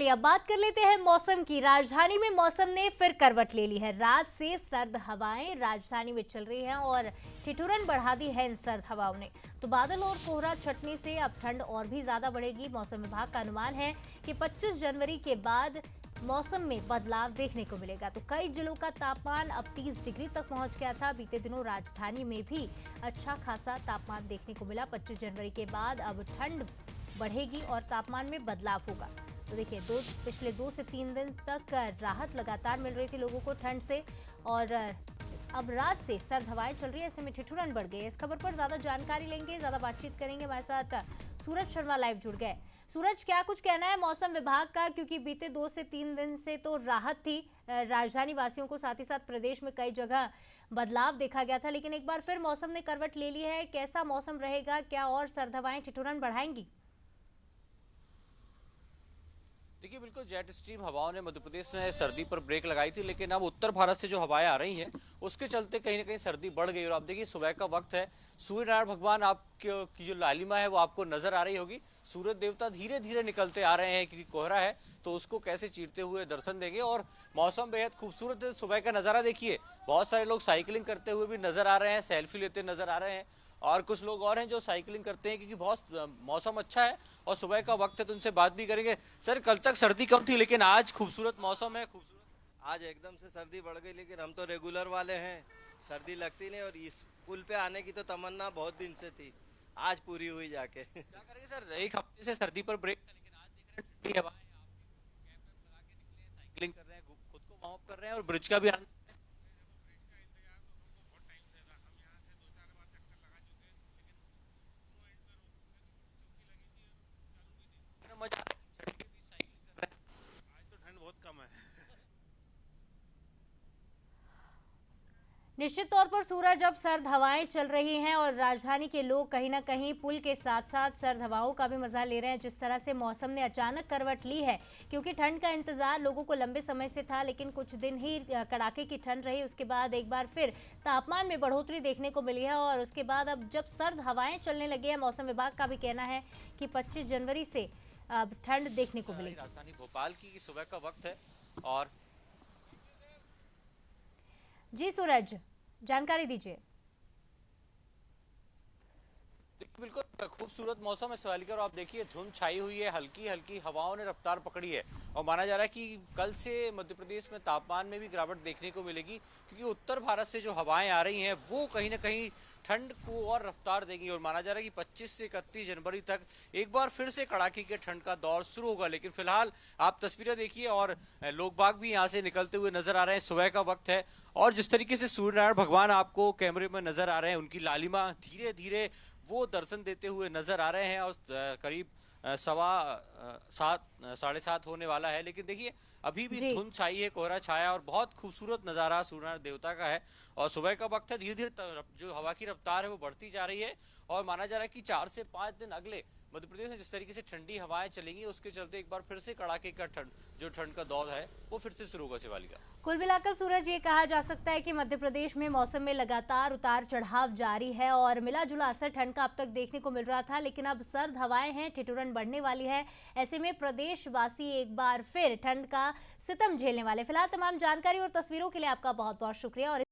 चलिए अब बात कर लेते हैं मौसम की। राजधानी में मौसम ने फिर करवट ले ली है। रात से सर्द हवाएं राजधानी में चल रही हैं और ठिठुरन बढ़ा दी है इन सर्द हवाओं ने। तो बादल और कोहरा छटने से अब ठंड और भी ज्यादा बढ़ेगी। मौसम विभाग का अनुमान है कि 25 जनवरी के बाद मौसम में बदलाव देखने को मिलेगा। तो कई जिलों का तापमान अब 30 डिग्री तक पहुंच गया था। बीते दिनों राजधानी में भी अच्छा खासा तापमान देखने को मिला। 25 जनवरी के बाद अब ठंड बढ़ेगी और तापमान में बदलाव होगा। तो देखिए पिछले 2 से 3 दिन तक राहत लगातार मिल रही थी लोगों को ठंड से, और अब रात से सर्द हवाएं चल रही है। ऐसे में ठिठुरन बढ़ गई। इस खबर पर ज्यादा जानकारी लेंगे, ज्यादा बातचीत करेंगे। हमारे साथ सूरज शर्मा लाइव जुड़ गए। सूरज, क्या कुछ कहना है मौसम विभाग का, क्योंकि बीते 2 से 3 दिन से तो राहत थी राजधानी वासियों को, साथ ही साथ प्रदेश में कई जगह बदलाव देखा गया था, लेकिन एक बार फिर मौसम ने करवट ले ली है। कैसा मौसम रहेगा, क्या और सर्द हवाएं ठिठुरन बढ़ाएंगी? देखिए, बिल्कुल जेट स्ट्रीम हवाओं ने मध्य प्रदेश में सर्दी पर ब्रेक लगाई थी, लेकिन अब उत्तर भारत से जो हवाएं आ रही हैं उसके चलते कहीं ना कहीं सर्दी बढ़ गई। और आप देखिए, सुबह का वक्त है, सूर्य नारायण भगवान आपकी जो लालिमा है वो आपको नजर आ रही होगी। सूरज देवता धीरे धीरे निकलते आ रहे हैं, क्योंकि कोहरा है तो उसको कैसे चीरते हुए दर्शन देंगे। और मौसम बेहद खूबसूरत है। सुबह का नजारा देखिए, बहुत सारे लोग साइकिलिंग करते हुए भी नजर आ रहे हैं, सेल्फी लेते नजर आ रहे हैं, और कुछ लोग और हैं जो साइकिलिंग करते हैं, क्योंकि बहुत मौसम अच्छा है और सुबह का वक्त है। तो उनसे बात भी करेंगे। सर, कल तक सर्दी कम थी, लेकिन आज खूबसूरत मौसम है। खूबसूरत आज एकदम से सर्दी बढ़ गई, लेकिन हम तो रेगुलर वाले हैं, सर्दी लगती नहीं। और इस पुल पे आने की तो तमन्ना बहुत दिन से थी, आज पूरी हुई जाके। क्या करेंगे सर, एक हफ्ते से सर्दी पर ब्रेक था, लेकिन आज देख रहे हैं ठंडी हवाएं, आप कैप वैप लगा के निकले हैं, साइकिलिंग कर रहे हैं, खुद को वार्म अप कर रहे हैं और ब्रिज का भी आनंद। मजा आ रहा है, छठ के बीच साइकिलिंग कर रहे हैं। आज तो ठंड बहुत कम है। निश्चित तौर पर सूरज, अब सर्द हवाएं चल रही हैं और राजधानी के लोग कहीं ना कहीं पुल के साथ साथ सर्द हवाओं का भी मजा ले रहे हैं। जिस तरह से मौसम ने अचानक करवट ली है, क्योंकि ठंड का इंतजार लोगों को लंबे समय से था, लेकिन कुछ दिन ही कड़ाके की ठंड रही। उसके बाद एक बार फिर तापमान में बढ़ोतरी देखने को मिली है और उसके बाद अब जब सर्द हवाएं चलने लगी है, मौसम विभाग का भी कहना है कि 25 जनवरी से अब ठंड देखने को मिलेगी। राजधानी भोपाल की सुबह का वक्त है और जी सूरज, जानकारी दीजिए। बिल्कुल खूबसूरत मौसम है शिवालिका। और आप देखिए, धुंध छाई हुई है, हल्की हल्की हवाओं ने रफ्तार पकड़ी है और माना जा रहा है कि कल से मध्य प्रदेश में तापमान में भी गिरावट देखने को मिलेगी, क्योंकि उत्तर भारत से जो हवाएं आ रही हैं वो कहीं ना कहीं ठंड को और रफ्तार देंगी। और माना जा रहा है कि 25 से 31 जनवरी तक एक बार फिर से कड़ाके के ठंड का दौर शुरू होगा। लेकिन फिलहाल आप तस्वीरें देखिए, और लोग बाग भी यहाँ से निकलते हुए नजर आ रहे हैं। सुबह का वक्त है और जिस तरीके से सूर्य नारायण भगवान आपको कैमरे में नजर आ रहे हैं, उनकी लालिमा धीरे धीरे वो दर्शन देते हुए नजर आ रहे हैं। और करीब 7:30 होने वाला है, लेकिन देखिए अभी भी धुंध छाई है, कोहरा छाया, और बहुत खूबसूरत नजारा सूर्यनारायण देवता का है। और सुबह का वक्त है, धीरे धीरे जो हवा की रफ्तार है वो बढ़ती जा रही है। और माना जा रहा है कि 4 से 5 दिन अगले मध्य प्रदेश में जिस तरीके से ठंडी हवाएं चलेंगी, उसके चलते एक बार फिर से कड़ाके का ठंड का दौर है वो फिर से शुरू होगा शिवालिका। कुल मिलाकर सूरज, ये कहा जा सकता है कि मध्य प्रदेश में मौसम में लगातार उतार चढ़ाव जारी है और मिला जुला असर ठंड का अब तक देखने को मिल रहा था, लेकिन अब सर्द हवाएं हैं, ठिठुरन बढ़ने वाली है। ऐसे में प्रदेशवासी एक बार फिर ठंड का सितम झेलने वाले। फिलहाल तमाम जानकारी और तस्वीरों के लिए आपका बहुत बहुत शुक्रिया। और